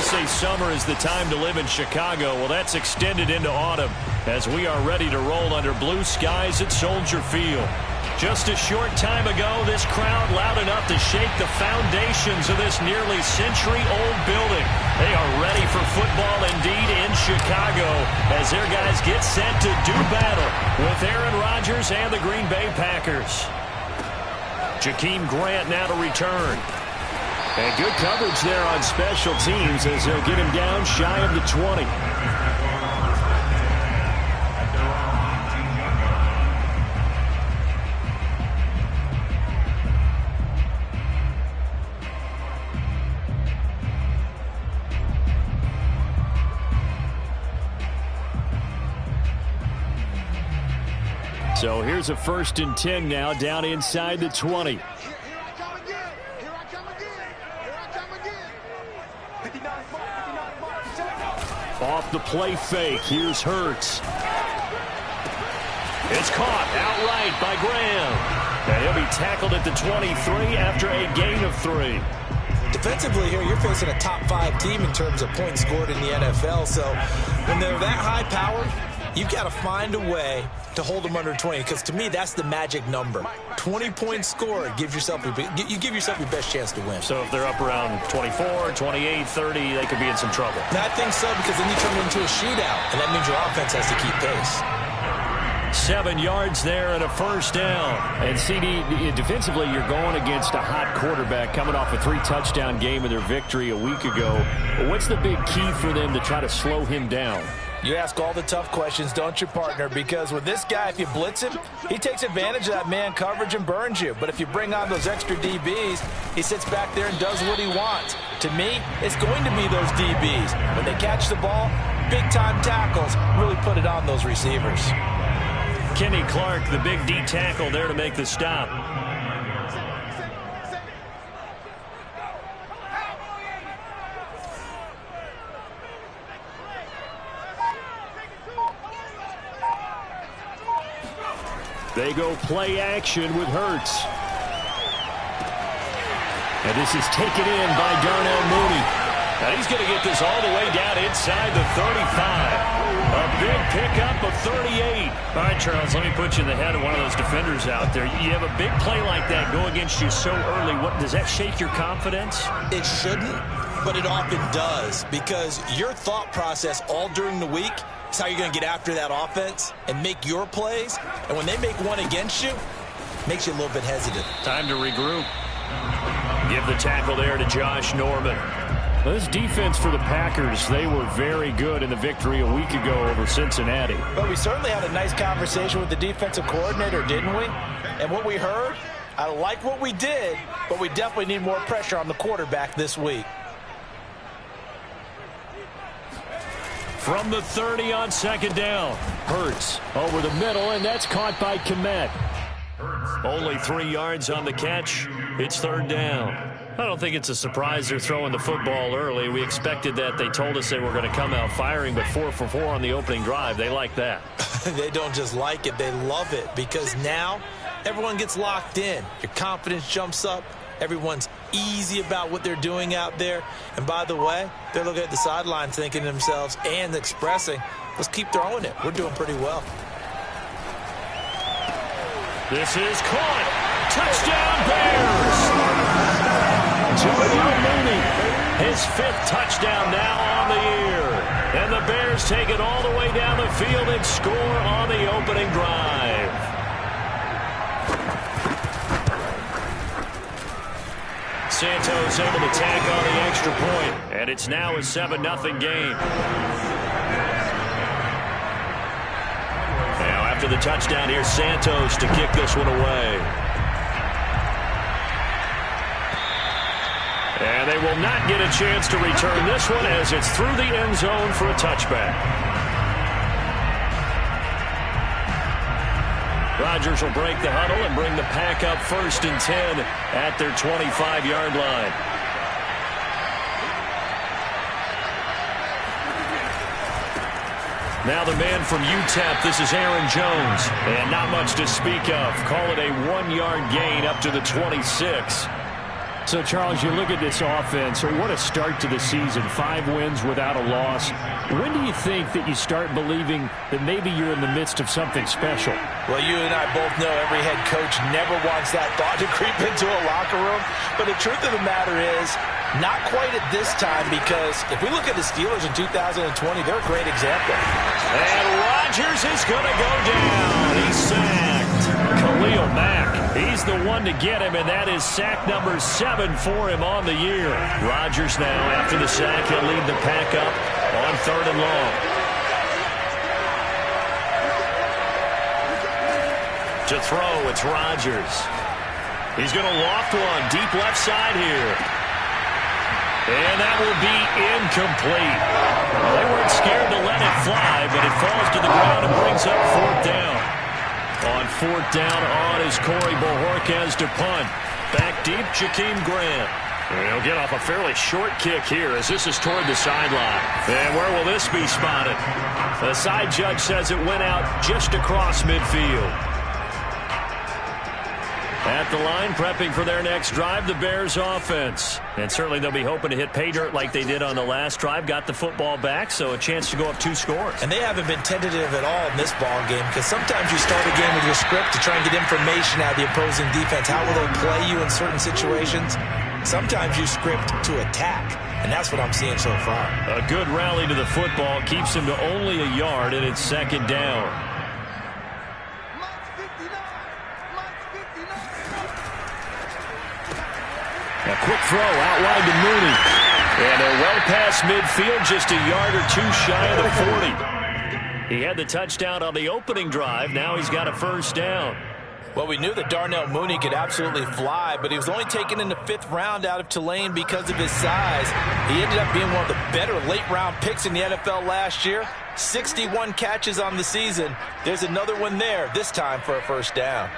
say summer is the time to live in Chicago. Well, that's extended into autumn as we are ready to roll under blue skies at Soldier Field. Just a short time ago, this crowd loud enough to shake the foundations of this nearly century-old building. They are ready for football indeed in Chicago as their guys get set to do battle with Aaron Rodgers and the Green Bay Packers. Jakeem Grant now to return. And good coverage there on special teams as they'll get him down shy of the 20. So here's a 1st and 10 now down inside the 20. Off the play fake. Here's Hurts. It's caught outright by Graham. And he'll be tackled at the 23 after a gain of 3. Defensively here, you're facing a top 5 team in terms of points scored in the NFL. So when they're that high powered, you've got to find a way to hold them under 20, because to me that's the magic number. 20 points scored gives yourself you give yourself your best chance to win. So if they're up around 24, 28, 30, they could be in some trouble. And I think so, because then you turn it into a shootout, and that means your offense has to keep pace. 7 yards there and a 1st down. And CD, defensively, you're going against a hot quarterback coming off a 3-touchdown game of their victory a week ago. What's the big key for them to try to slow him down? You ask all the tough questions, don't you, partner? Because with this guy, if you blitz him, he takes advantage of that man coverage and burns you. But if you bring on those extra DBs, he sits back there and does what he wants. To me, it's going to be those DBs. When they catch the ball, big-time tackles really put it on those receivers. Kenny Clark, the big D tackle there to make the stop. They go play action with Hurts. And this is taken in by Darnell Mooney. And he's going to get this all the way down inside the 35. A big pickup of 38. All right, Charles, let me put you in the head of one of those defenders out there. You have a big play like that go against you so early. What, does that shake your confidence? It shouldn't, but it often does, because your thought process all during the week is how you're going to get after that offense and make your plays. And when they make one against you, it makes you a little bit hesitant. Time to regroup. Give the tackle there to Josh Norman. This defense for the Packers, they were very good in the victory a week ago over Cincinnati. But we certainly had a nice conversation with the defensive coordinator, didn't we? And what we heard, I like what we did, but we definitely need more pressure on the quarterback this week. From the 30 on 2nd down. Hurts over the middle, and that's caught by Kmet. Only 3 yards on the catch. It's 3rd down. I don't think it's a surprise they're throwing the football early. We expected that. They told us they were going to come out firing, but 4 for 4 on the opening drive. They like that. They don't just like it, they love it, because now everyone gets locked in. Your confidence jumps up. Everyone's easy about what they're doing out there. And by the way, they're looking at the sideline thinking to themselves and expressing, let's keep throwing it. We're doing pretty well. This is caught. Touchdown Bears! Darnell Mooney, his 5th touchdown now on the year. And the Bears take it all the way down the field and score on the opening drive. Santos able to tack on the extra point, and it's now a 7-0 game. Now after the touchdown, here's Santos to kick this one away. And they will not get a chance to return this one as it's through the end zone for a touchback. Rodgers will break the huddle and bring the Pack up 1st and 10 at their 25-yard line. Now the man from UTEP, this is Aaron Jones. And not much to speak of. Call it a 1-yard gain up to the 26. So, Charles, you look at this offense, so what a start to the season. 5 wins without a loss. When do you think that you start believing that maybe you're in the midst of something special? Well, you and I both know every head coach never wants that thought to creep into a locker room. But the truth of the matter is, not quite at this time, because if we look at the Steelers in 2020, they're a great example. And Rodgers is going to go down. He's sacked. Khalil Mack, he's the one to get him, and that is sack number 7 for him on the year. Rodgers now, after the sack, he'll lead the pack up on 3rd and long. To throw, it's Rodgers. He's going to loft one deep left side here. And that will be incomplete. Well, they weren't scared to let it fly, but it falls to the ground and brings up 4th down. On 4th down, on is Corey Bojorquez to punt. Back deep, Jakeem Grant. And he'll get off a fairly short kick here as this is toward the sideline. And where will this be spotted? The side judge says it went out just across midfield. At the line, prepping for their next drive, the Bears offense. And certainly they'll be hoping to hit pay dirt like they did on the last drive. Got the football back, so a chance to go up 2 scores. And they haven't been tentative at all in this ball game, because sometimes you start a game with your script to try and get information out of the opposing defense. How will they play you in certain situations? Sometimes you script to attack, and that's what I'm seeing so far. A good rally to the football keeps him to only a yard, and it's 2nd down. A quick throw out wide to Mooney. And they're well past midfield, just a yard or 2 shy of the 40. He had the touchdown on the opening drive. Now he's got a 1st down. Well, we knew that Darnell Mooney could absolutely fly, but he was only taken in the 5th round out of Tulane because of his size. He ended up being one of the better late-round picks in the NFL last year. 61 catches on the season. There's another one there, this time for a 1st down.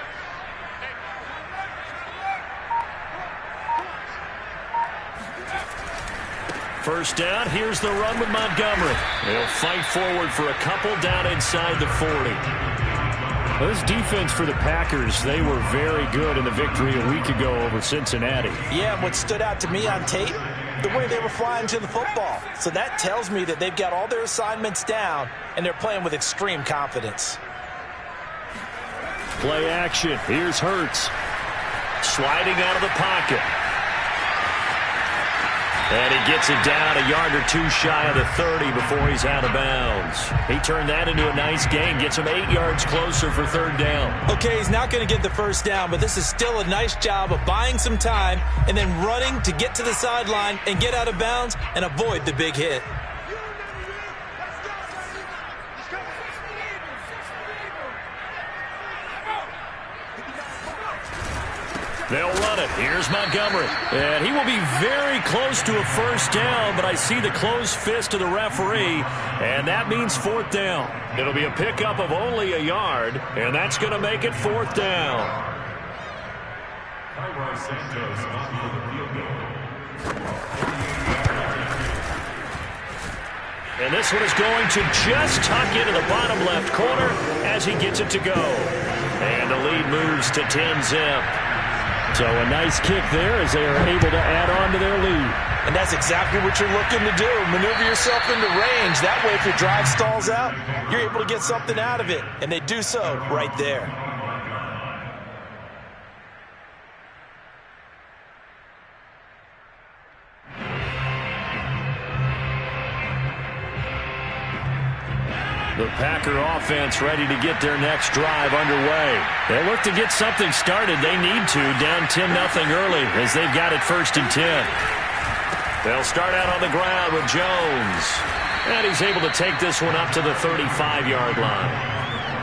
First down, here's the run with Montgomery. They'll fight forward for a couple down inside the 40. Well, this defense for the Packers, they were very good in the victory a week ago over Cincinnati. Yeah, and what stood out to me on tape, the way they were flying to the football. So that tells me that they've got all their assignments down, and they're playing with extreme confidence. Play action. Here's Hurts. Sliding out of the pocket. And he gets it down a yard or 2 shy of the 30 before he's out of bounds. He turned that into a nice gain. Gets him 8 yards closer for 3rd down. Okay, he's not going to get the 1st down, but this is still a nice job of buying some time and then running to get to the sideline and get out of bounds and avoid the big hit. They'll run it. Here's Montgomery. And he will be very close to a 1st down, but I see the closed fist of the referee, and that means 4th down. It'll be a pickup of only a yard, and that's going to make it 4th down. And this one is going to just tuck into the bottom left corner as he gets it to go. And the lead moves to 10-zip. So a nice kick there as they are able to add on to their lead. And that's exactly what you're looking to do. Maneuver yourself into range. That way, if your drive stalls out, you're able to get something out of it. And they do so right there. The Packer offense ready to get their next drive underway. They look to get something started. They need to, down 10-0 early as they've got it 1st and 10. They'll start out on the ground with Jones. And he's able to take this one up to the 35-yard line.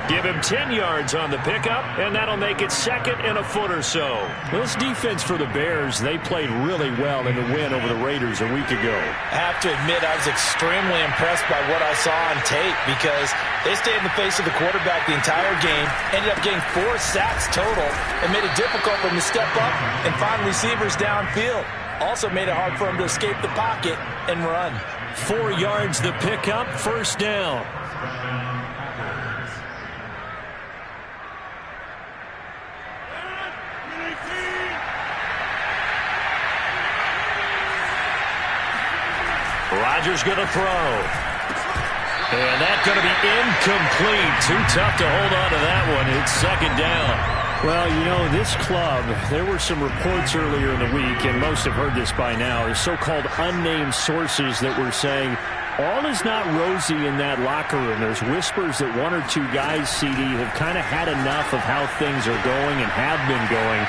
Give him 10 yards on the pickup, and that'll make it 2nd and a foot or so. This defense for the Bears, they played really well in the win over the Raiders a week ago. I have to admit, I was extremely impressed by what I saw on tape because they stayed in the face of the quarterback the entire game, ended up getting 4 sacks total, and made it difficult for him to step up and find receivers downfield. Also made it hard for him to escape the pocket and run. 4 yards the pickup, 1st down. Rodgers going to throw. And that's going to be incomplete. Too tough to hold on to that one. It's second down. Well, you know, this club, there were some reports earlier in the week, and most have heard this by now, is so-called unnamed sources that were saying all is not rosy in that locker room. There's whispers that one or two guys, CD, have kind of had enough of how things are going and have been going.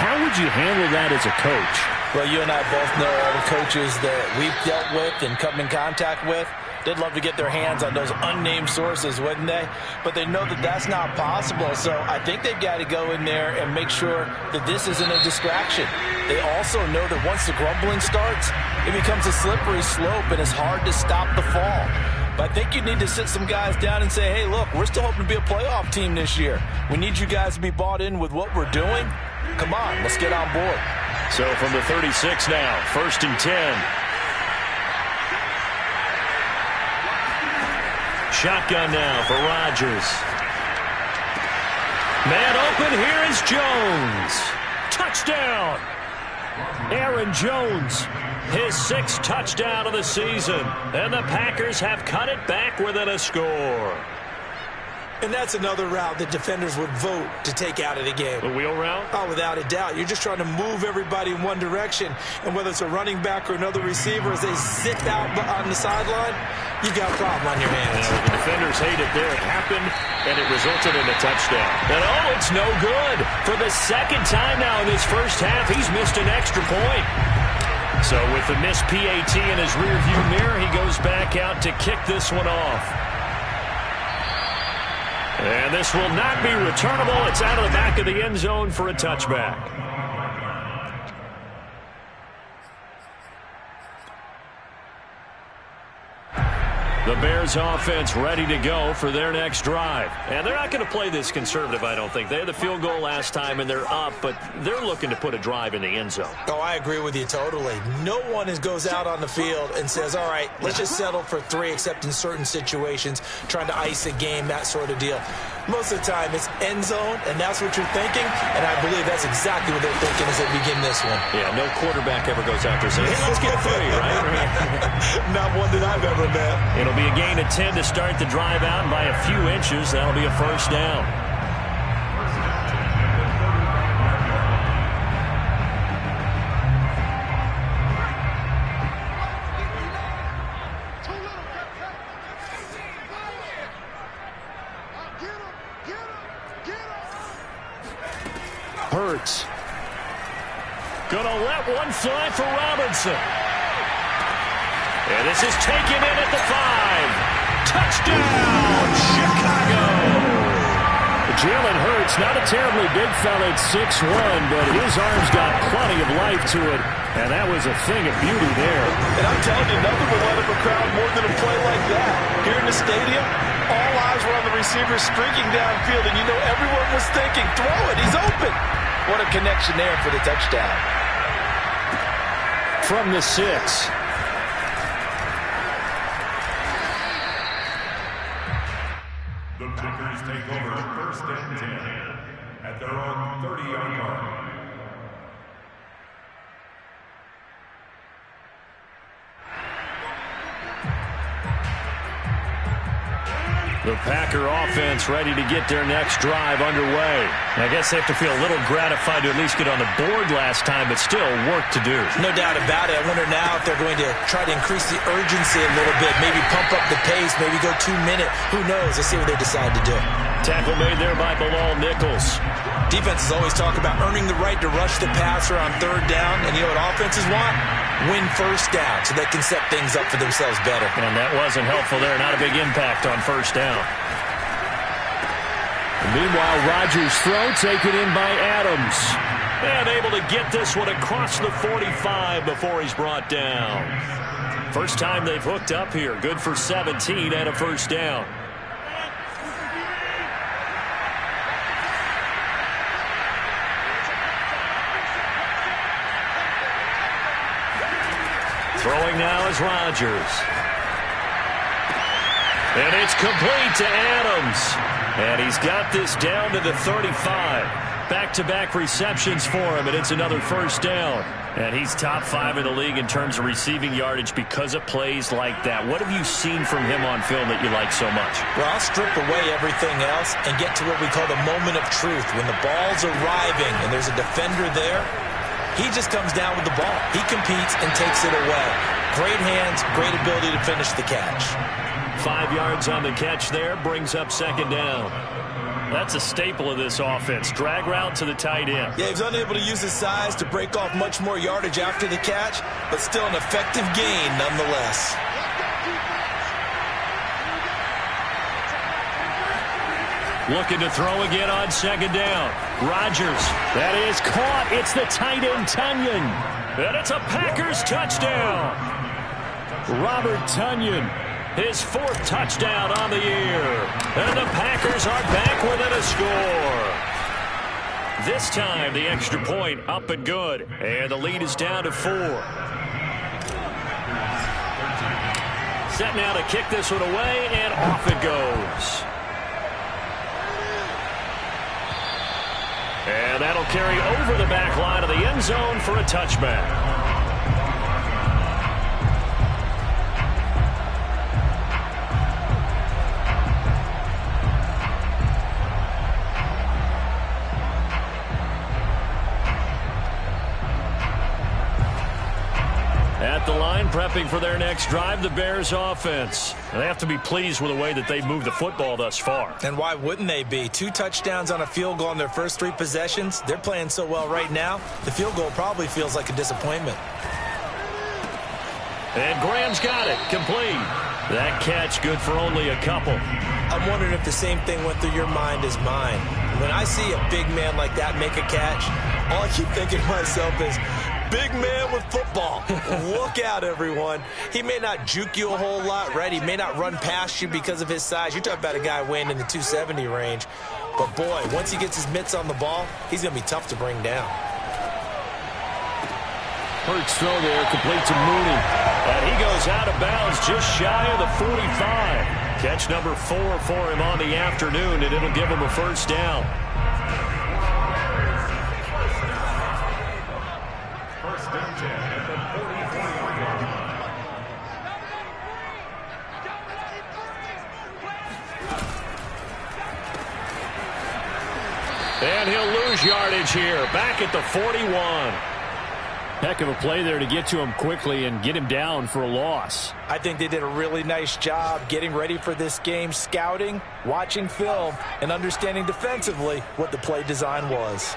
How would you handle that as a coach? Well, you and I both know all the coaches that we've dealt with and come in contact with. They'd love to get their hands on those unnamed sources, wouldn't they? But they know that that's not possible. So I think they've got to go in there and make sure that this isn't a distraction. They also know that once the grumbling starts, it becomes a slippery slope, and it's hard to stop the fall. But I think you need to sit some guys down and say, hey, look, we're still hoping to be a playoff team this year. We need you guys to be bought in with what we're doing. Come on, let's get on board. So from the 36 now, 1st and 10. Shotgun now for Rodgers. Man open, here is Jones. Touchdown! Aaron Jones, his 6th touchdown of the season. And the Packers have cut it back within a score. And that's another route that defenders would vote to take out of the game. The wheel route? Oh, without a doubt. You're just trying to move everybody in one direction. And whether it's a running back or another receiver, as they zip out on the sideline, you got a problem on your hands. Yeah, the defenders hate it there. It happened, and it resulted in a touchdown. And, oh, it's no good. For the 2nd time now in this first half, he's missed an extra point. So with the missed PAT in his rearview mirror, he goes back out to kick this one off. And this will not be returnable. It's out of the back of the end zone for a touchback. The Bears offense ready to go for their next drive. And they're not going to play this conservative, I don't think. They had the field goal last time, and they're up, but they're looking to put a drive in the end zone. Oh, I agree with you totally. No one goes out on the field and says, all right, let's just settle for 3, except in certain situations, trying to ice a game, that sort of deal. Most of the time, it's end zone, and that's what you're thinking, and I believe that's exactly what they're thinking as they begin this one. Yeah, no quarterback ever goes out there saying, hey, let's get 3, right? Not one that I've ever met. It'll be a gain of 10 to start the drive out, and by a few inches, that'll be a first down. Hurts. Gonna let one fly for Robinson. And this is taken in at the 5. Touchdown, Chicago! Jalen Hurts, not a terribly big fella at 6'1", but his arms got plenty of life to it, and that was a thing of beauty there. And I'm telling you, nothing will let up a crowd more than a play like that. Here in the stadium, all eyes were on the receiver streaking downfield, and you know everyone was thinking, throw it, he's open. What a connection there for the touchdown. From the 6. The Packers take over 1st and 10 at their own 30-yard line. The Packer offense ready to get their next drive underway. And I guess they have to feel a little gratified to at least get on the board last time, but still work to do. No doubt about it. I wonder now if they're going to try to increase the urgency a little bit, maybe pump up the pace, maybe go 2-minute. Who knows? Let's see what they decide to do. Tackle made there by Bilal Nichols. Defenses always talk about earning the right to rush the passer on 3rd down, and you know what offenses want? Win 1st down so they can set things up for themselves better. And that wasn't helpful there. Not a big impact on 1st down. And meanwhile, Rodgers' throw taken in by Adams. And able to get this one across the 45 before he's brought down. First time they've hooked up here. Good for 17 and a 1st down. Throwing now is Rodgers. And it's complete to Adams. And he's got this down to the 35. Back-to-back receptions for him, and it's another first down. And he's top 5 in the league in terms of receiving yardage because of plays like that. What have you seen from him on film that you like so much? Well, I'll strip away everything else and get to what we call the moment of truth. When the ball's arriving and there's a defender there, he just comes down with the ball. He competes and takes it away. Great hands, great ability to finish the catch. 5 yards on the catch there, brings up second down. That's a staple of this offense. Drag route to the tight end. Yeah, he's unable to use his size to break off much more yardage after the catch, but still an effective gain nonetheless. Looking to throw again on second down. Rodgers. That is caught. It's the tight end, Tonyan. And it's a Packers touchdown. Robert Tonyan. His 4th touchdown on the year. And the Packers are back within a score. This time, the extra point up and good. And the lead is down to 4. Set now to kick this one away, and off it goes. And that'll carry over the back line of the end zone for a touchback. At the line, prepping for their next drive, the Bears offense. They have to be pleased with the way that they've moved the football thus far. And why wouldn't they be? 2 touchdowns on a field goal in their first 3 possessions. They're playing so well right now, the field goal probably feels like a disappointment. And Graham's got it, complete. That catch good for only a couple. I'm wondering if the same thing went through your mind as mine. When I see a big man like that make a catch, all I keep thinking to myself is, big man with football. Look out, everyone. He may not juke you a whole lot, right? He may not run past you because of his size. You're talking about a guy weighing in the 270 range. But, boy, once he gets his mitts on the ball, he's going to be tough to bring down. Hurts throw there, complete to Mooney. And he goes out of bounds just shy of the 45. Catch number 4 for him on the afternoon, and it'll give him a first down. And he'll lose yardage here, back at the 41. Heck of a play there to get to him quickly and get him down for a loss. I think they did a really nice job getting ready for this game, scouting, watching film, and understanding defensively what the play design was.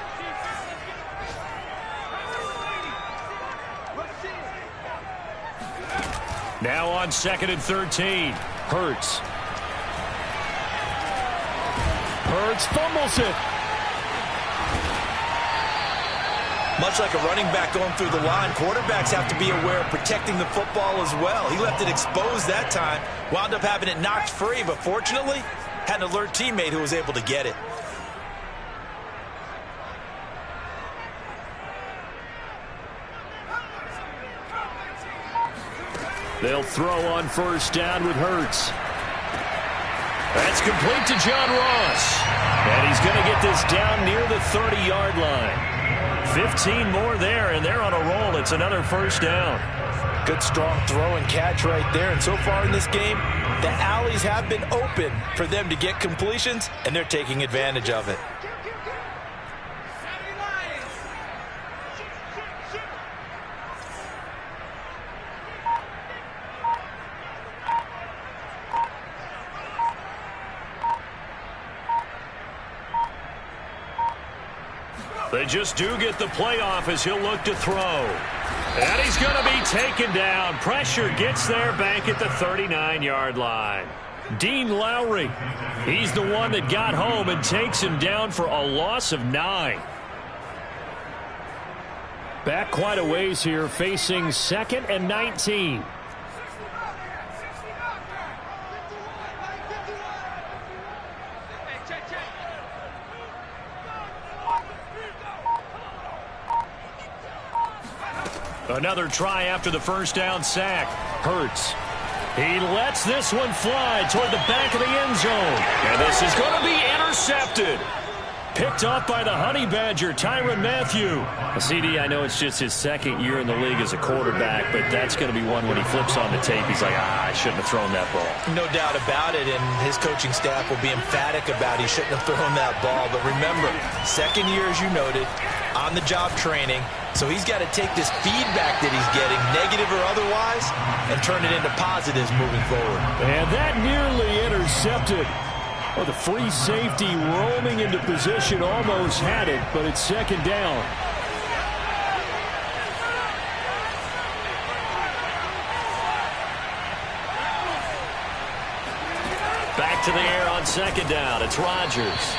Now on 2nd and 13. Hurts. Hurts fumbles it. Much like a running back going through the line, quarterbacks have to be aware of protecting the football as well. He left it exposed that time, wound up having it knocked free, but fortunately, had an alert teammate who was able to get it. They'll throw on first down with Hurts. That's complete to John Ross. And he's going to get this down near the 30-yard line. 15 more there, and they're on a roll. It's another first down. Good, strong throw and catch right there. And so far in this game, the alleys have been open for them to get completions, and they're taking advantage of it. They just do get the playoff as he'll look to throw. And he's going to be taken down. Pressure gets there back at the 39-yard line. Dean Lowry, he's the one that got home and takes him down for a loss of 9. Back quite a ways here, facing 2nd and 19. Another try after the first down sack. Hurts. He lets this one fly toward the back of the end zone. And this is going to be intercepted. Picked off by the Honey Badger, Tyrann Mathieu. CD, I know it's just his second year in the league as a quarterback, but that's going to be one when he flips on the tape. He's like, I shouldn't have thrown that ball. No doubt about it, and his coaching staff will be emphatic about he shouldn't have thrown that ball. But remember, second year, as you noted, on-the-job training. So he's got to take this feedback that he's getting, negative or otherwise, and turn it into positives moving forward. And that nearly intercepted. Well, the free safety roaming into position almost had it, but it's second down. Back to the air on second down. It's Rodgers.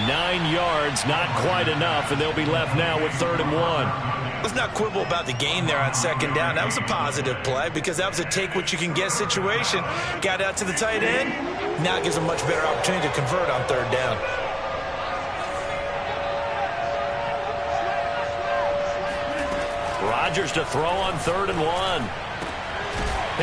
9 yards, not quite enough, and they'll be left now with 3rd and 1. Let's not quibble about the gain there on second down. That was a positive play because that was a take-what-you-can-get situation. Got out to the tight end. Now it gives a much better opportunity to convert on 3rd down. Rodgers to throw on 3rd and 1.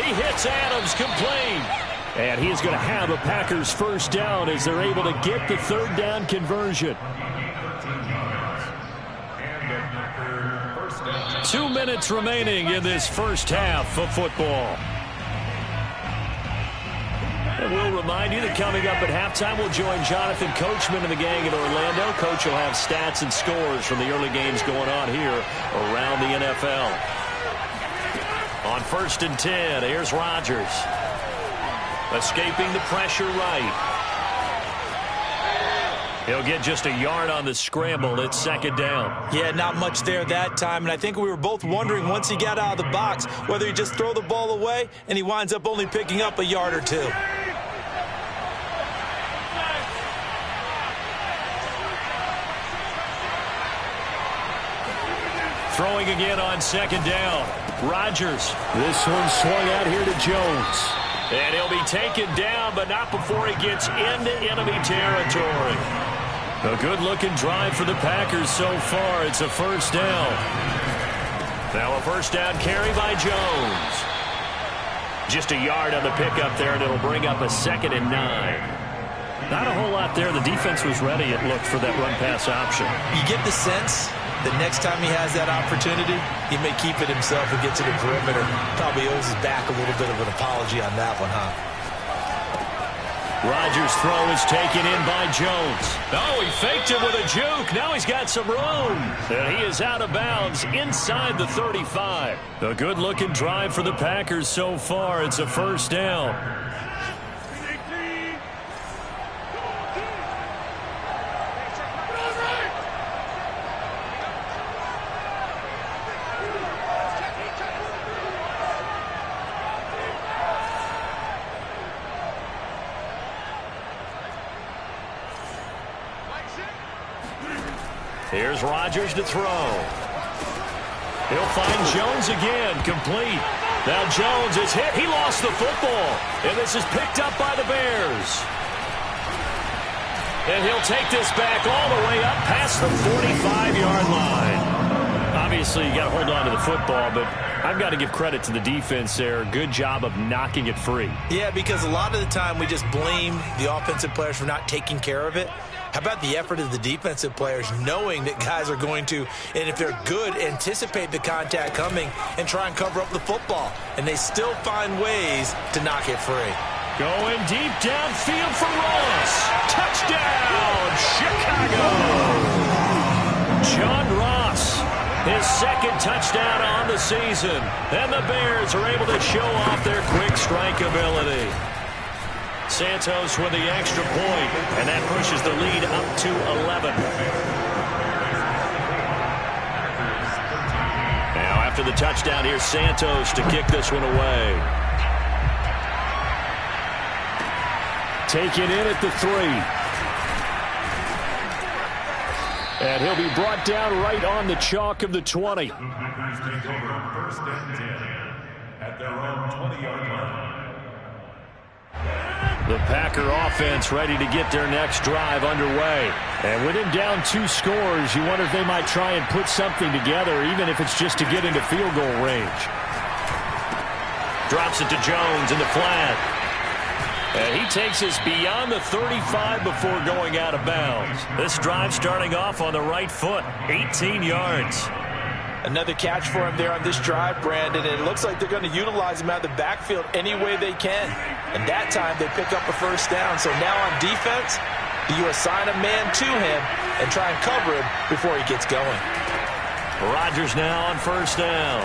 He hits Adams, complete. And he's going to have a Packers first down as they're able to get the 3rd down conversion. 2 minutes remaining in this first half of football. And we'll remind you that coming up at halftime, we'll join Jonathan Coachman and the gang in Orlando. Coach will have stats and scores from the early games going on here around the NFL. On 1st and 10, here's Rodgers. Escaping the pressure right. He'll get just a yard on the scramble. It's 2nd down. Yeah, not much there that time. And I think we were both wondering once he got out of the box whether he'd just throw the ball away and he winds up only picking up a yard or 2. Throwing again on 2nd down. Rodgers. This one swung out here to Jones. And he'll be taken down, but not before he gets into enemy territory. A good-looking drive for the Packers so far. It's a first down. Now a first down carry by Jones. Just a yard on the pickup there, and it'll bring up a 2nd and 9. Not a whole lot there. The defense was ready, it looked, for that run-pass option. You get the sense that next time he has that opportunity, he may keep it himself and get to the perimeter. Probably owes his back a little bit of an apology on that one, huh? Rodgers' throw is taken in by Jones. Oh, he faked it with a juke. Now he's got some room. And he is out of bounds inside the 35. A good-looking drive for the Packers so far. It's a first down. Here's Rodgers to throw. He'll find Jones again, complete. Now Jones is hit. He lost the football. And this is picked up by the Bears. And he'll take this back all the way up past the 45-yard line. Obviously, you got to hold on to the football, but I've got to give credit to the defense there. Good job of knocking it free. Yeah, because a lot of the time we just blame the offensive players for not taking care of it. How about the effort of the defensive players knowing that guys are going to, and if they're good, anticipate the contact coming and try and cover up the football. And they still find ways to knock it free. Going deep downfield for Ross. Touchdown, Chicago. John Ross, his 2nd touchdown on the season. And the Bears are able to show off their quick strike ability. Santos with the extra point, and that pushes the lead up to 11. Now after the touchdown, here's Santos to kick this one away. Taken in at the 3. And he'll be brought down right on the chalk of the 20. The Packers take over 1st and 10 at their own 20-yard line. The Packer offense ready to get their next drive underway. And with him down 2 scores, you wonder if they might try and put something together, even if it's just to get into field goal range. Drops it to Jones in the flat. And he takes us beyond the 35 before going out of bounds. This drive starting off on the right foot, 18 yards. Another catch for him there on this drive, Brandon. And it looks like they're going to utilize him out of the backfield any way they can. And that time they pick up a first down. So now on defense, do you assign a man to him and try and cover him before he gets going? Rodgers now on first down.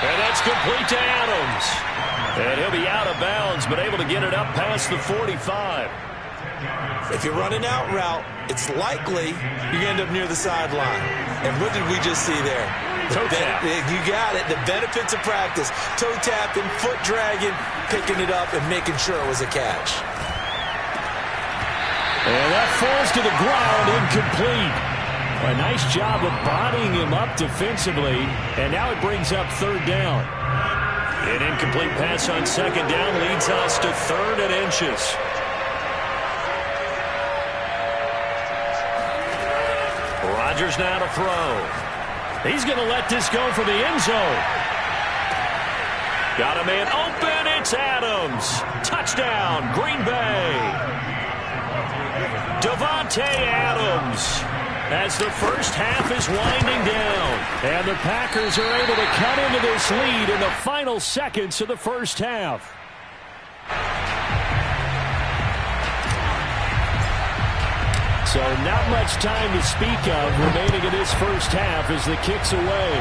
And that's complete to Adams. And he'll be out of bounds, but able to get it up past the 45. If you're running out route, it's likely you end up near the sideline. And what did we just see there? Toe tap. You got it. The benefits of practice. Toe tapping, foot dragging, picking it up, and making sure it was a catch. And that falls to the ground, incomplete. A nice job of bodying him up defensively, and now it brings up third down. An incomplete pass on second down leads us to 3rd and inches. Rodgers now to throw. He's going to let this go for the end zone. Got a man open. It's Adams. Touchdown, Green Bay. Davante Adams, as the first half is winding down. And the Packers are able to cut into this lead in the final seconds of the first half. So not much time to speak of remaining in this first half as the kick's away.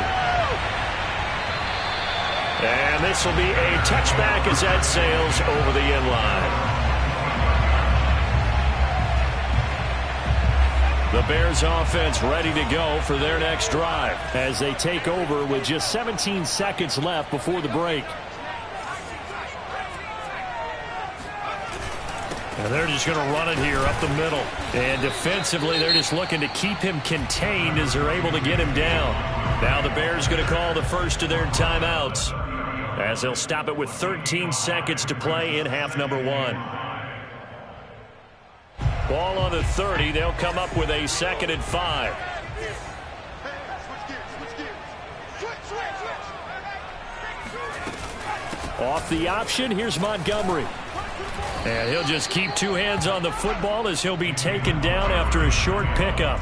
And this will be a touchback as that sails over the end line. The Bears offense ready to go for their next drive as they take over with just 17 seconds left before the break. And they're just going to run it here up the middle. And defensively, they're just looking to keep him contained as they're able to get him down. Now the Bears going to call the first of their timeouts as they'll stop it with 13 seconds to play in half number 1. Ball on the 30. They'll come up with a 2nd and 5. Off the option, here's Montgomery. And he'll just keep 2 hands on the football as he'll be taken down after a short pickup.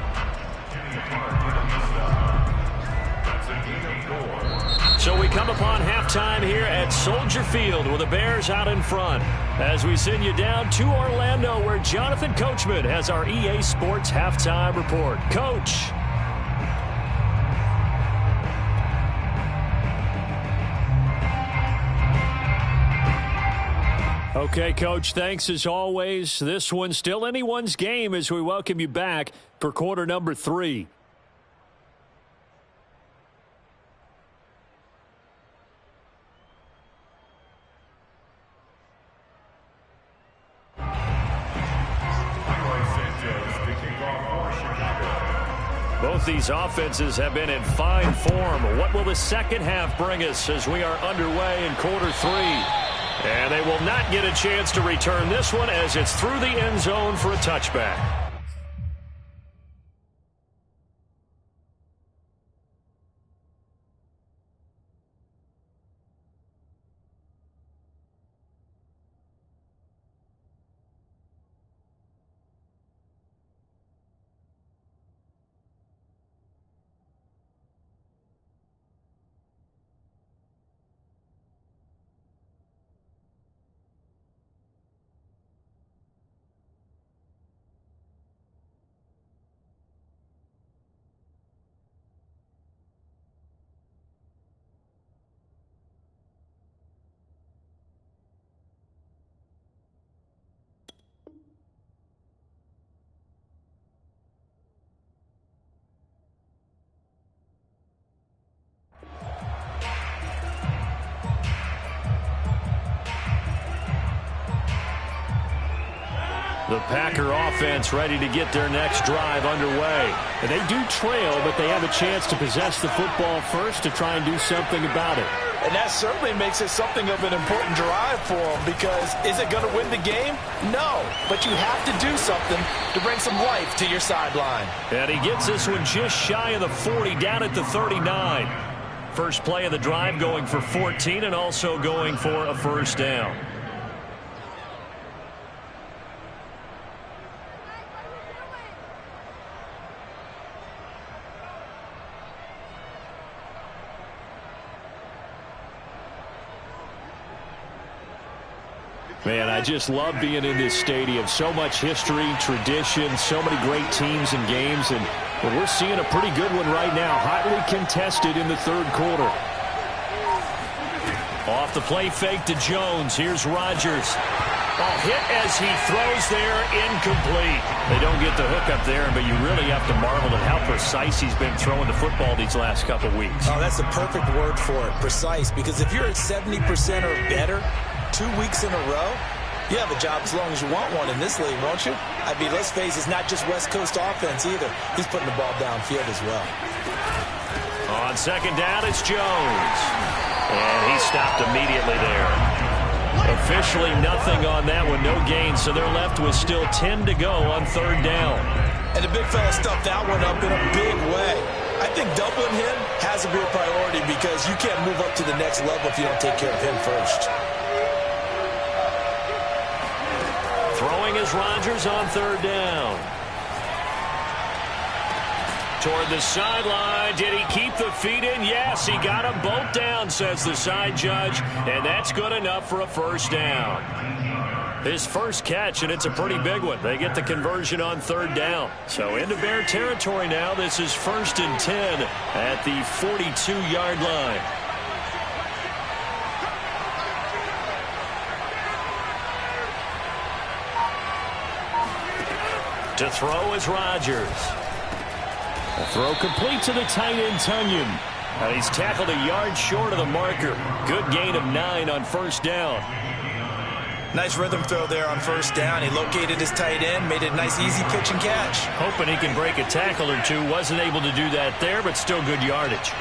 So we come upon halftime here at Soldier Field with the Bears out in front as we send you down to Orlando where Jonathan Coachman has our EA Sports halftime report. Coach. Okay, Coach, thanks as always. This one's still anyone's game as we welcome you back for quarter number 3. Both these offenses have been in fine form. What will the second half bring us as we are underway in quarter 3? And they will not get a chance to return this one as it's through the end zone for a touchback. The Packer offense ready to get their next drive underway. And they do trail, but they have a chance to possess the football first to try and do something about it. And that certainly makes it something of an important drive for them because is it going to win the game? No, but you have to do something to bring some life to your sideline. And he gets this one just shy of the 40, down at the 39. First play of the drive going for 14 and also going for a first down. Man, I just love being in this stadium. So much history, tradition, so many great teams and games, and we're seeing a pretty good one right now. Hotly contested in the third quarter. Off the play fake to Jones. Here's Rodgers. Ball hit as he throws there, incomplete. They don't get the hook up there, but you really have to marvel at how precise he's been throwing the football these last couple weeks. Oh, that's the perfect word for it, precise, because if you're at 70% or better 2 weeks in a row, you have a job as long as you want one in this league, won't you? I mean, let's face it, it's not just West Coast offense either. He's putting the ball downfield as well. On second down, it's Jones. And he stopped immediately there. Officially nothing on that one, no gain, so they're left with still 10 to go on third down. And the big fella stuffed that one up in a big way. I think doubling him has to be a priority because you can't move up to the next level if you don't take care of him first. Throwing is Rodgers on third down. Toward the sideline. Did he keep the feet in? Yes, he got them both down, says the side judge, and that's good enough for a first down. His first catch, and it's a pretty big one. They get the conversion on third down. So into Bear territory now. This is 1st and 10 at the 42-yard line. To throw is Rodgers. A throw complete to the tight end, Tunyon. And he's tackled a yard short of the marker. Good gain of 9 on first down. Nice rhythm throw there on first down. He located his tight end, made it a nice easy pitch and catch. Hoping he can break a tackle or two. Wasn't able to do that there, but still good yardage.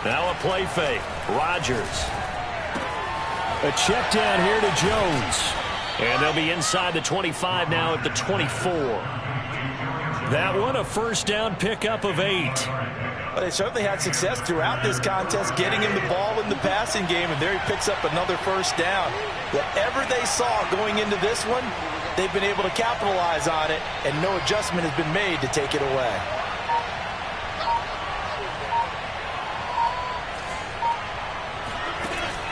Now a play fake. Rodgers. A check down here to Jones. And they'll be inside the 25 now at the 24. That one a first down pickup of 8. Well, they certainly had success throughout this contest getting him the ball in the passing game, and there he picks up another first down. Whatever they saw going into this one, they've been able to capitalize on it, and no adjustment has been made to take it away.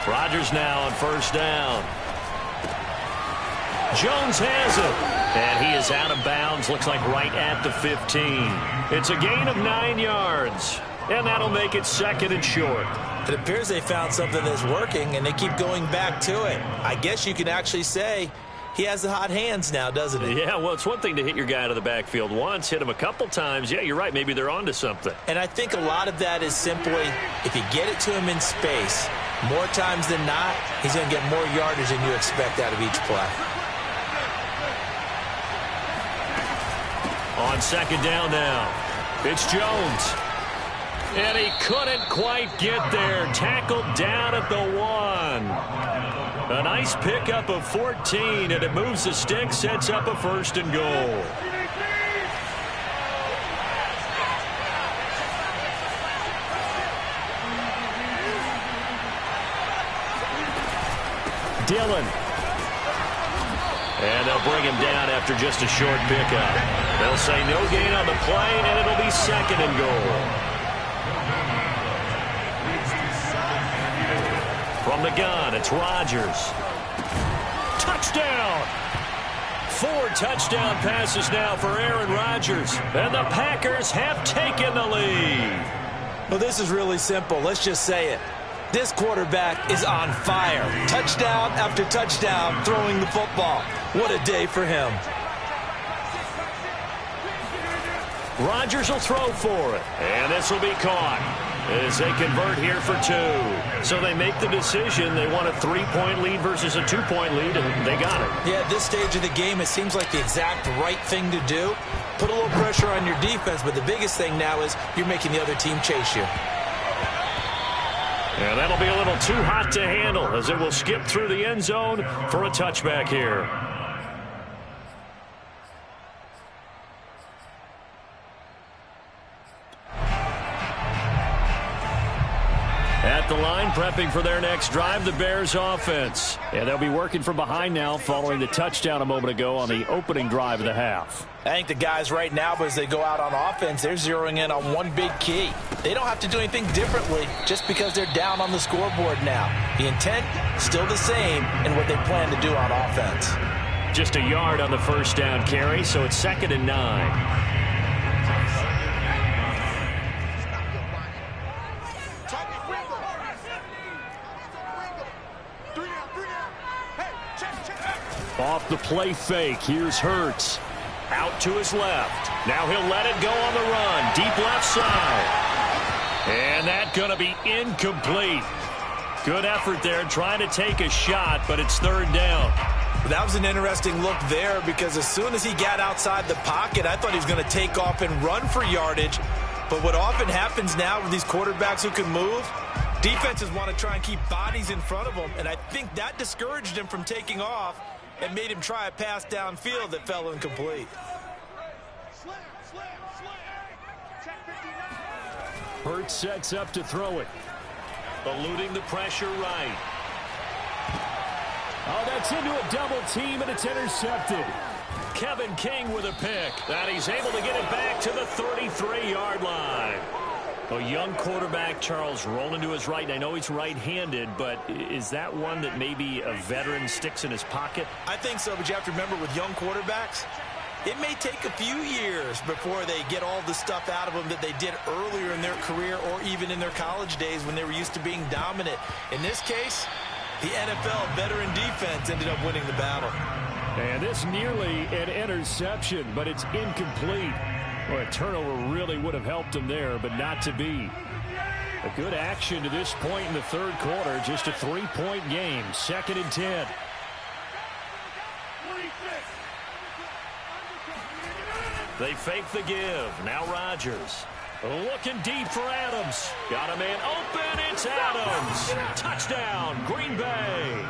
Rodgers now on first down. Jones has it. And he is out of bounds. Looks like right at the 15. It's a gain of 9 yards. And that'll make it 2nd and short. It appears they found something that's working, and they keep going back to it. I guess you can actually say he has the hot hands now, doesn't he? Yeah, well, it's one thing to hit your guy out of the backfield once, hit him a couple times. Yeah, you're right. Maybe they're onto something. And I think a lot of that is simply if you get it to him in space, more times than not, he's going to get more yardage than you expect out of each play. On second down now, it's Jones. And he couldn't quite get there. Tackled down at the 1. A nice pickup of 14, and it moves the stick, sets up a 1st and goal. Dillon. And they'll bring him down after just a short pickup. They'll say no gain on the play, and it'll be 2nd and goal. From the gun, it's Rodgers. Touchdown! 4 touchdown passes now for Aaron Rodgers. And the Packers have taken the lead. Well, this is really simple. Let's just say it. This quarterback is on fire. Touchdown after touchdown throwing the football. What a day for him. Rodgers will throw for it. And this will be caught as they convert here for 2. So they make the decision. They want a 3-point lead versus a 2-point lead, and they got it. Yeah, at this stage of the game, it seems like the exact right thing to do. Put a little pressure on your defense, but the biggest thing now is you're making the other team chase you. And that'll be a little too hot to handle as it will skip through the end zone for a touchback here. At the line, prepping for their next drive, the Bears offense. And they'll be working from behind now following the touchdown a moment ago on the opening drive of the half. I think the guys right now, as they go out on offense, they're zeroing in on one big key. They don't have to do anything differently just because they're down on the scoreboard now. The intent, still the same in what they plan to do on offense. Just a yard on the first down carry, so it's 2nd and 9. Off the play fake, here's Hurts. Out to his left. Now he'll let it go on the run. Deep left side. And that's going to be incomplete. Good effort there trying to take a shot, but it's 3rd down. That was an interesting look there because as soon as he got outside the pocket, I thought he was going to take off and run for yardage. But what often happens now with these quarterbacks who can move, defenses want to try and keep bodies in front of them, and I think that discouraged him from taking off and made him try a pass downfield that fell incomplete. Hurts sets up to throw it. Eluding the pressure right. Oh, that's into a double team, and it's intercepted. Kevin King with a pick. And he's able to get it back to the 33-yard line. A young quarterback, Charles, rolling to his right. And I know he's right-handed, but is that one that maybe a veteran sticks in his pocket? I think so, but you have to remember with young quarterbacks, it may take a few years before they get all the stuff out of them that they did earlier in their career or even in their college days when they were used to being dominant. In this case, the NFL veteran defense ended up winning the battle. And this nearly an interception, but it's incomplete. Well, a turnover really would have helped him there, but not to be. A good action to this point in the 3rd quarter. Just a 3-point game. 2nd and 10. They fake the give. Now Rodgers. Looking deep for Adams. Got a man open. It's Adams. Touchdown, Green Bay.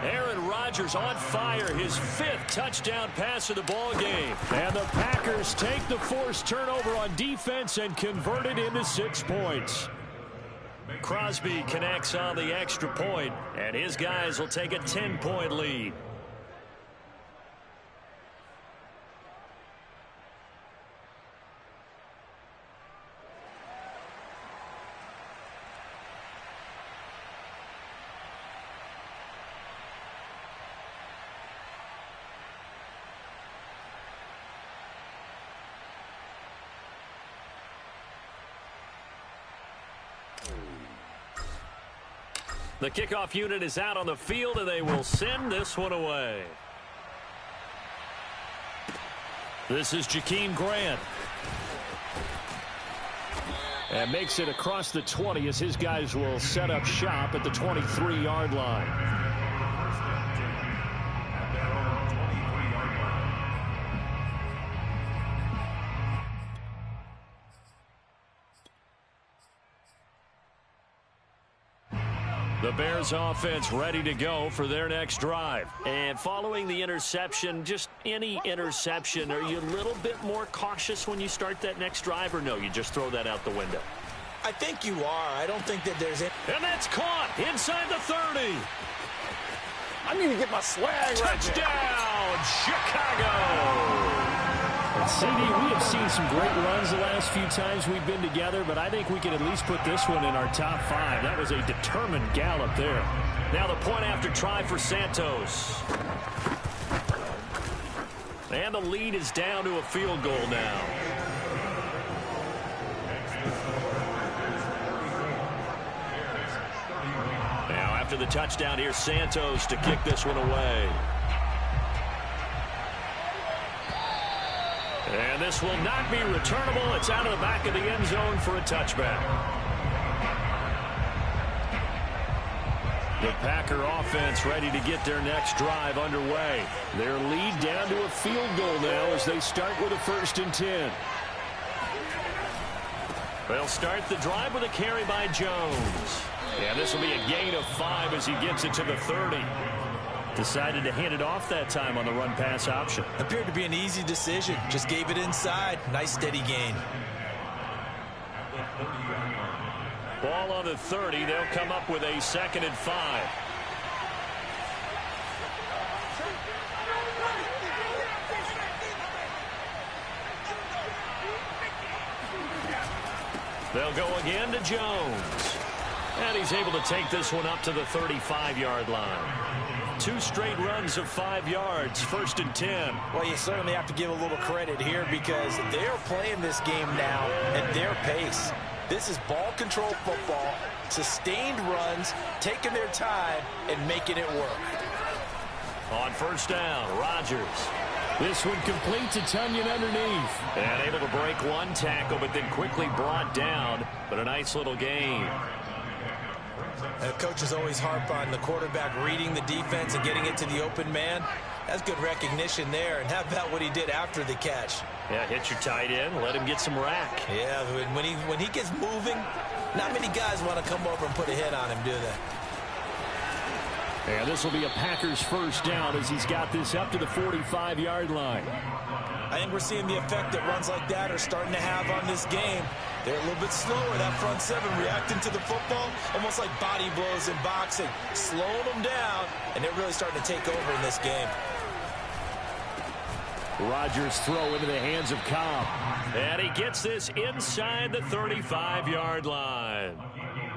Aaron Rodgers on fire, his 5th touchdown pass of the ball game. And the Packers take the forced turnover on defense and convert it into 6 points. Crosby connects on the extra point, and his guys will take a 10-point lead. The kickoff unit is out on the field, and they will send this one away. This is Jakeem Grant. And makes it across the 20 as his guys will set up shop at the 23-yard line. The Bears offense ready to go for their next drive. And following the interception, just any interception, are you a little bit more cautious when you start that next drive, or no, you just throw that out the window? I think you are. I don't think that there's any. And that's caught inside the 30. I need to get my swag right there. Touchdown, Chicago. And CD, we have seen some great runs the last few times we've been together, but I think we can at least put this one in our top 5. That was a determined gallop there. Now the point after try for Santos. And the lead is down to a field goal now. Now after the touchdown, here's Santos to kick this one away. And this will not be returnable. It's out of the back of the end zone for a touchback. The Packer offense ready to get their next drive underway. Their lead down to a field goal now as they start with a 1st and 10. They'll start the drive with a carry by Jones. And this will be a gain of 5 as he gets it to the 30. Decided to hand it off that time on the run-pass option. Appeared to be an easy decision. Just gave it inside. Nice steady gain. Ball on the 30. They'll come up with a 2nd and 5. They'll go again to Jones. And he's able to take this one up to the 35-yard line. 2 straight runs of 5 yards, 1st and 10. Well, you certainly have to give a little credit here because they're playing this game now at their pace. This is ball control football, sustained runs, taking their time, and making it work. On 1st down, Rodgers. This one complete to Tunyon underneath. And able to break 1 tackle, but then quickly brought down. But a nice little gain. And coaches always harp on the quarterback reading the defense and getting it to the open man. That's good recognition there. And how about what he did after the catch? Yeah, hit your tight end, let him get some rack. Yeah, when he gets moving, not many guys want to come over and put a hit on him, do they? And this will be a Packers 1st down as he's got this up to the 45-yard line. I think we're seeing the effect that runs like that are starting to have on this game. They're a little bit slower, that front 7, reacting to the football, almost like body blows in boxing, slowing them down, and they're really starting to take over in this game. Rodgers throw into the hands of Cobb. And he gets this inside the 35-yard line.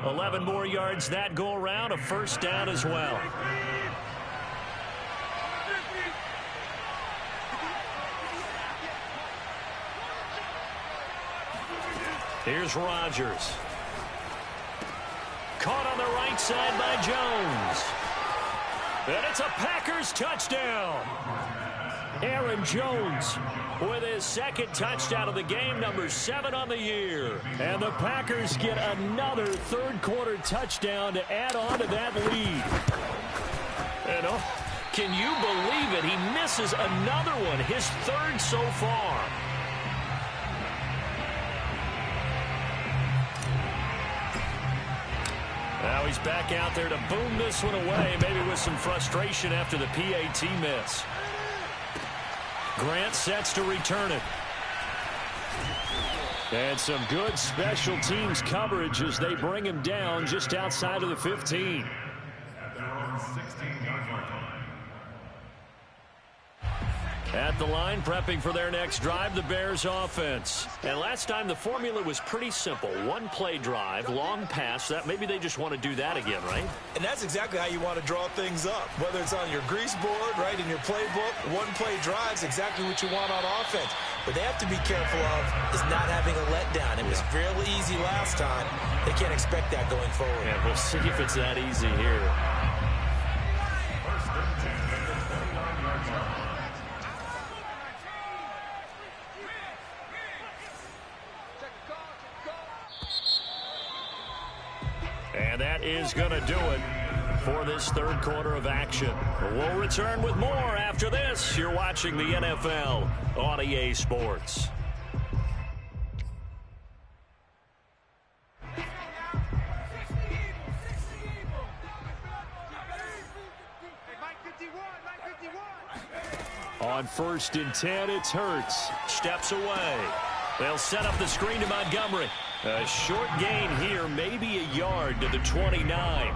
11 more yards that go around, a 1st down as well. Here's Rodgers. Caught on the right side by Jones. And it's a Packers touchdown. Aaron Jones with his 2nd touchdown of the game, number 7 on the year. And the Packers get another 3rd-quarter touchdown to add on to that lead. And can you believe it? He misses another one, his 3rd so far. Now he's back out there to boom this one away, maybe with some frustration after the PAT miss. Grant sets to return it. And some good special teams coverage as they bring him down just outside of the 15. At their own 16-yard line. At the line, prepping for their next drive, the Bears offense. And last time, the formula was pretty simple. 1-play drive, long pass. That maybe they just want to do that again, right? And that's exactly how you want to draw things up. Whether it's on your grease board, right, in your playbook, 1-play drive's exactly what you want on offense. What they have to be careful of is not having a letdown. It was real easy last time. They can't expect that going forward. Yeah, we'll see if it's that easy here. And that is going to do it for this 3rd quarter of action. We'll return with more after this. You're watching the NFL on EA Sports. On 1st and 10, it's Hurts. Steps away. They'll set up the screen to Montgomery. A short gain here, maybe a yard to the 29.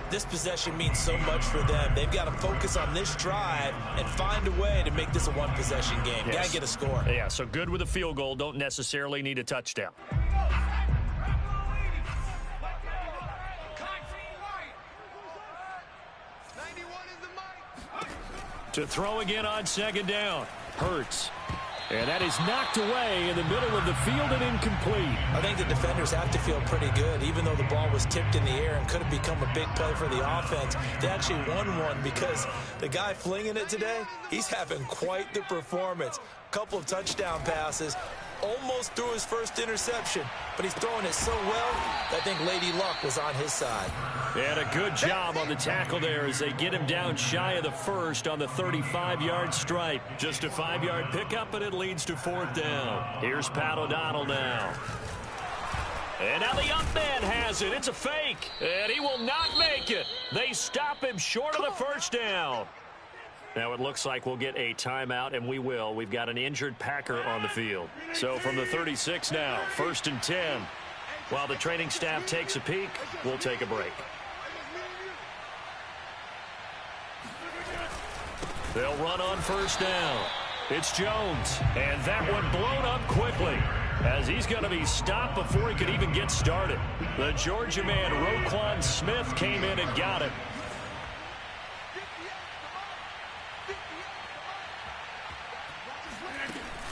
This possession means so much for them. They've got to focus on this drive and find a way to make this a 1-possession game. Yes. Got to get a score. Yeah, so good with a field goal. Don't necessarily need a touchdown. To throw again on 2nd down. Hurts. And that is knocked away in the middle of the field and incomplete. I think the defenders have to feel pretty good. Even though the ball was tipped in the air and could have become a big play for the offense, they actually won one because the guy flinging it today, he's having quite the performance. Couple of touchdown passes, almost threw his first interception, but he's throwing it so well that I think Lady Luck was on his side. And a good job on the tackle there as they get him down shy of the 1st on the 35-yard stripe. Just a 5-yard pickup, and it leads to 4th down. Here's Pat O'Donnell now. And now the up man has it. It's a fake, and he will not make it. They stop him short of the 1st down. Now it looks like we'll get a timeout, and we will. We've got an injured Packer on the field. So from the 36 now, 1st and 10. While the training staff takes a peek, we'll take a break. They'll run on first down. It's Jones, and that one blown up quickly as he's going to be stopped before he could even get started. The Georgia man, Roquan Smith, came in and got him.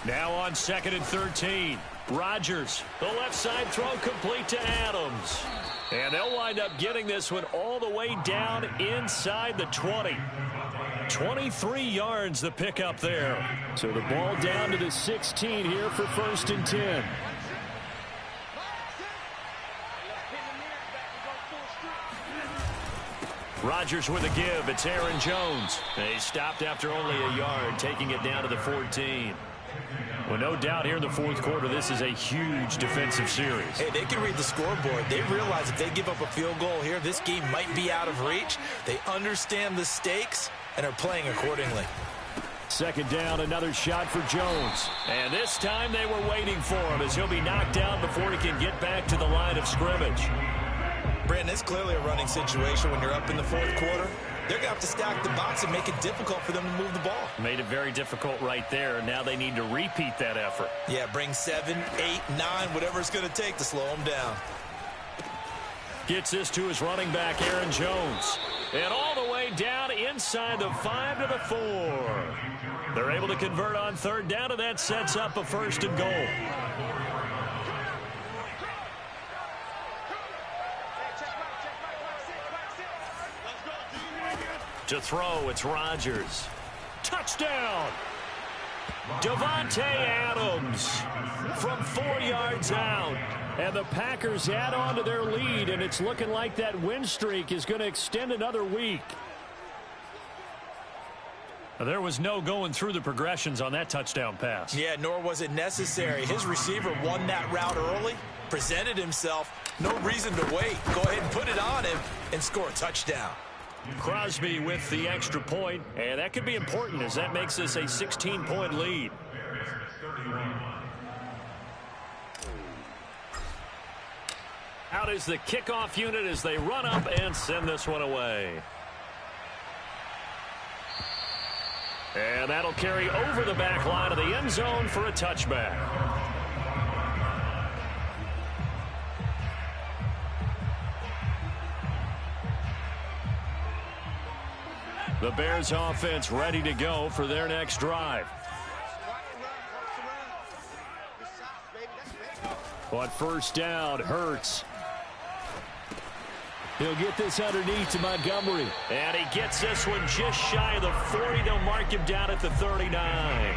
Now on 2nd and 13. Rodgers, the left side throw complete to Adams. And they'll wind up getting this one all the way down inside the 20. 23 yards the pickup there. So the ball down to the 16 here for 1st and 10. Rodgers with a give. It's Aaron Jones. They stopped after only a yard, taking it down to the 14. Well, no doubt here in the fourth quarter, this is a huge defensive series. Hey, they can read the scoreboard. They realize if they give up a field goal here, this game might be out of reach. They understand the stakes and are playing accordingly. 2nd down, another shot for Jones. And this time they were waiting for him as he'll be knocked down before he can get back to the line of scrimmage. Brandon, it's clearly a running situation when you're up in the fourth quarter. They're going to have to stack the box and make it difficult for them to move the ball. Made it very difficult right there. Now they need to repeat that effort. Yeah, bring 7, 8, 9, whatever it's going to take to slow them down. Gets this to his running back, Aaron Jones. And all the way down inside the 5 to the 4. They're able to convert on 3rd down, and that sets up a 1st and goal. To throw, it's Rodgers. Touchdown! Davante Adams from 4 yards out. And the Packers add on to their lead, and it's looking like that win streak is going to extend another week. There was no going through the progressions on that touchdown pass. Yeah, nor was it necessary. His receiver won that route early, presented himself. No reason to wait. Go ahead and put it on him and score a touchdown. Crosby with the extra point, and that could be important as that makes this a 16-point lead. Out is the kickoff unit as they run up and send this one away. And that'll carry over the back line of the end zone for a touchback. The Bears offense ready to go for their next drive. On 1st down, Hurts. He'll get this underneath to Montgomery. And he gets this one just shy of the 40. They'll mark him down at the 39.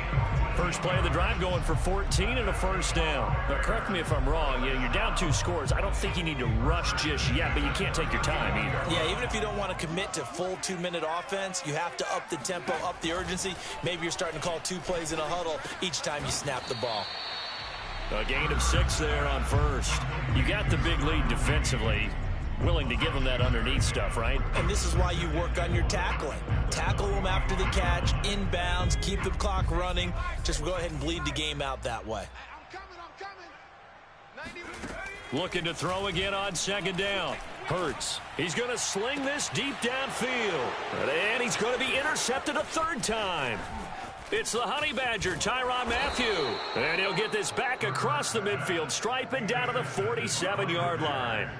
First play of the drive going for 14 and a 1st down. Now, correct me if I'm wrong. You're down 2 scores. I don't think you need to rush just yet, but you can't take your time either. Yeah, even if you don't want to commit to full 2-minute offense, you have to up the tempo, up the urgency. Maybe you're starting to call 2 plays in a huddle each time you snap the ball. A gain of 6 there on 1st. You got the big lead defensively. Willing to give them that underneath stuff, right? And this is why you work on your tackling. Tackle them after the catch, inbounds, keep the clock running. Just go ahead and bleed the game out that way. Looking to throw again on 2nd down. Hurts. He's going to sling this deep downfield. And he's going to be intercepted a 3rd time. It's the Honey Badger, Tyrann Mathieu. And he'll get this back across the midfield stripe and down to the 47-yard line.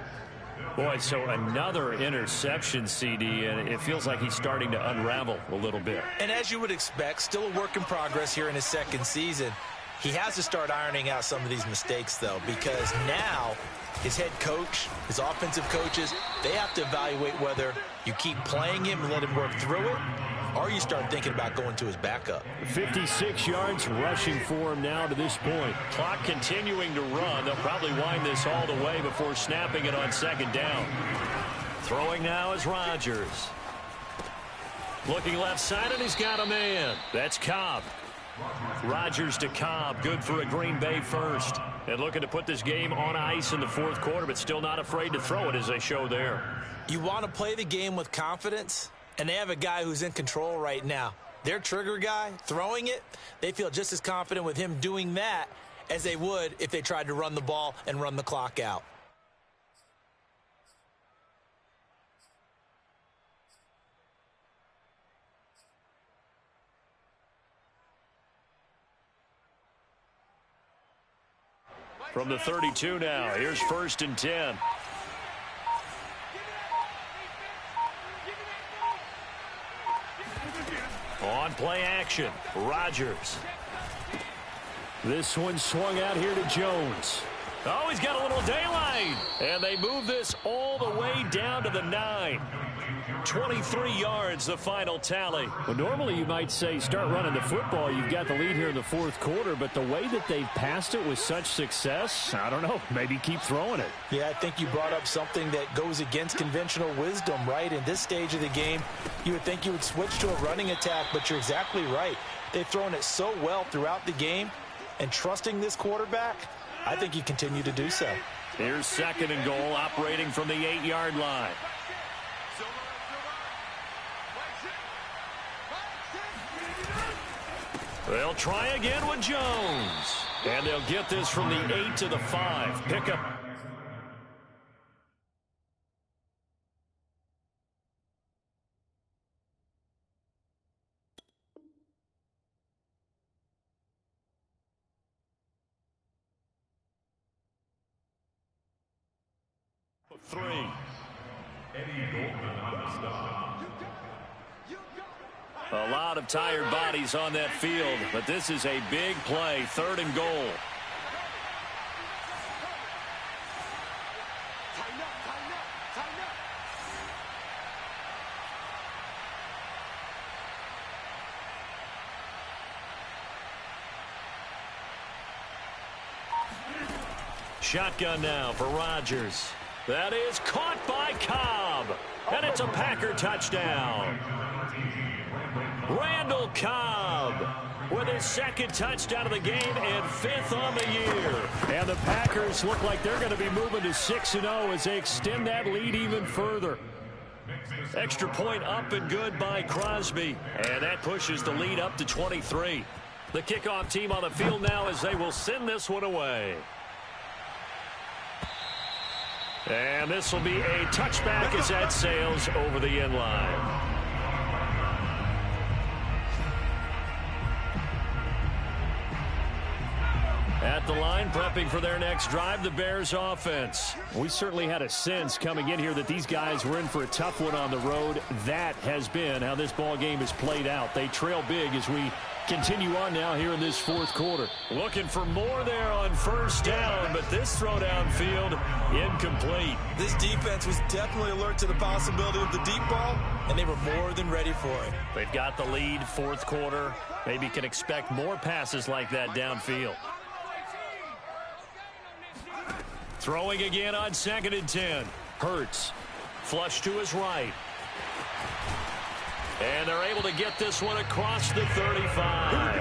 Boy, so another interception, CD, and it feels like he's starting to unravel a little bit. And as you would expect, still a work in progress here in his 2nd season. He has to start ironing out some of these mistakes, though, because now his head coach, his offensive coaches, they have to evaluate whether you keep playing him and let him work through it, or you start thinking about going to his backup. 56 yards rushing for him now to this point. Clock continuing to run. They'll probably wind this all the way before snapping it on 2nd down. Throwing now is Rodgers. Looking left side, and he's got a man. That's Cobb. Rodgers to Cobb. Good for a Green Bay 1st. And looking to put this game on ice in the 4th quarter, but still not afraid to throw it as they show there. You want to play the game with confidence? And they have a guy who's in control right now. Their trigger guy, throwing it, they feel just as confident with him doing that as they would if they tried to run the ball and run the clock out. From the 32 now, here's 1st and 10. On play action, Rodgers. This one swung out here to Jones. Oh, he's got a little daylight. And they move this all the way down to the 9. 23 yards, the final tally. Well, normally you might say start running the football. You've got the lead here in the 4th quarter, but the way that they've passed it with such success, I don't know, maybe keep throwing it. Yeah, I think you brought up something that goes against conventional wisdom, right? In this stage of the game, you would think you would switch to a running attack, but you're exactly right. They've thrown it so well throughout the game, and trusting this quarterback, I think you continue to do so. Here's 2nd and goal, operating from the 8-yard line. They'll try again with Jones. And they'll get this from the 8 to the 5. Pickup. Three. A lot of tired bodies on that field, but this is a big play, 3rd and goal. Shotgun now for Rodgers. That is caught by Cobb, and it's a Packer touchdown. Randall Cobb with his 2nd touchdown of the game and 5th on the year. And the Packers look like they're going to be moving to 6-0 as they extend that lead even further. Extra point up and good by Crosby, and that pushes the lead up to 23. The kickoff team on the field now as they will send this one away. And this will be a touchback as that sails over the end line. At the line, prepping for their next drive, the Bears offense. We certainly had a sense coming in here that these guys were in for a tough one on the road. That has been how this ball game has played out. They trail big as we continue on now here in this 4th quarter. Looking for more there on 1st down, but this throw downfield incomplete. This defense was definitely alert to the possibility of the deep ball, and they were more than ready for it. They've got the lead, 4th quarter. Maybe can expect more passes like that downfield. Throwing again on 2nd and 10. Hurts. Flush to his right. And they're able to get this one across the 35.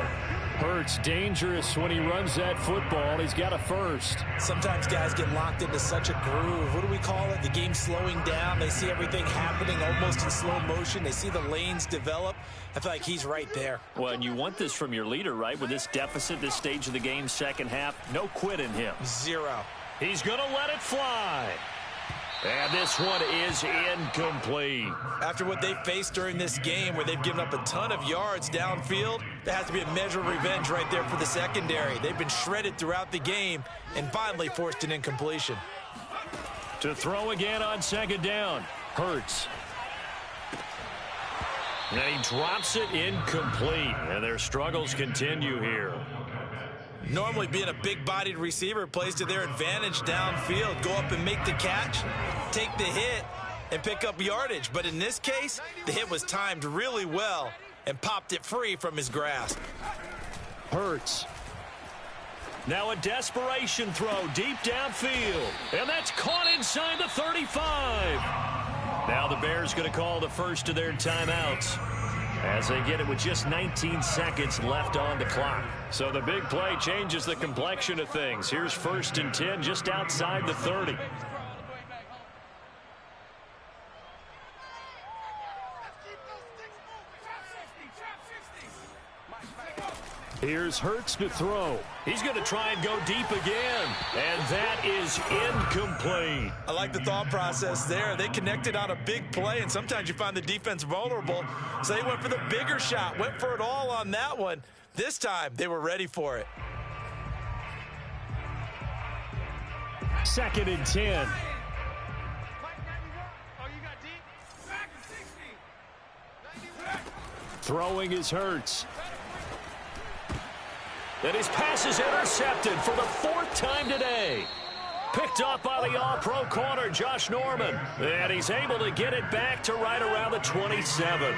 Hurts dangerous when he runs that football. He's got a 1st. Sometimes guys get locked into such a groove. What do we call it? The game's slowing down. They see everything happening almost in slow motion. They see the lanes develop. I feel like he's right there. Well, and you want this from your leader, right? With this deficit, this stage of the game, 2nd half, no quit in him. 0. He's going to let it fly. And this one is incomplete. After what they faced during this game where they've given up a ton of yards downfield, there has to be a measure of revenge right there for the secondary. They've been shredded throughout the game and finally forced an incompletion. To throw again on 2nd down. Hurts. And he drops it incomplete. And their struggles continue here. Normally being a big-bodied receiver plays to their advantage downfield. Go up and make the catch, take the hit, and pick up yardage. But in this case, the hit was timed really well and popped it free from his grasp. Hurts. Now a desperation throw deep downfield. And that's caught inside the 35. Now the Bears going to call the first of their timeouts as they get it with just 19 seconds left on the clock. So the big play changes the complexion of things. Here's 1st and 10 just outside the 30. Here's Hurts to throw. He's going to try and go deep again. And that is incomplete. I like the thought process there. They connected on a big play, and sometimes you find the defense vulnerable. So they went for the bigger shot, went for it all on that one. This time, they were ready for it. 2nd and 10. Throwing is Hurts. And his pass is intercepted for the 4th time today. Picked up by the all-pro corner, Josh Norman. And he's able to get it back to right around the 27.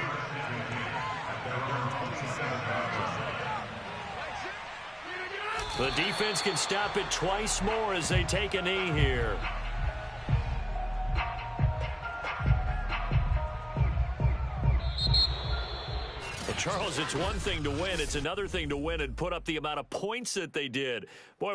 The defense can stop it twice more as they take a knee here. Well, Charles, it's one thing to win. It's another thing to win and put up the amount of points that they did. Boy,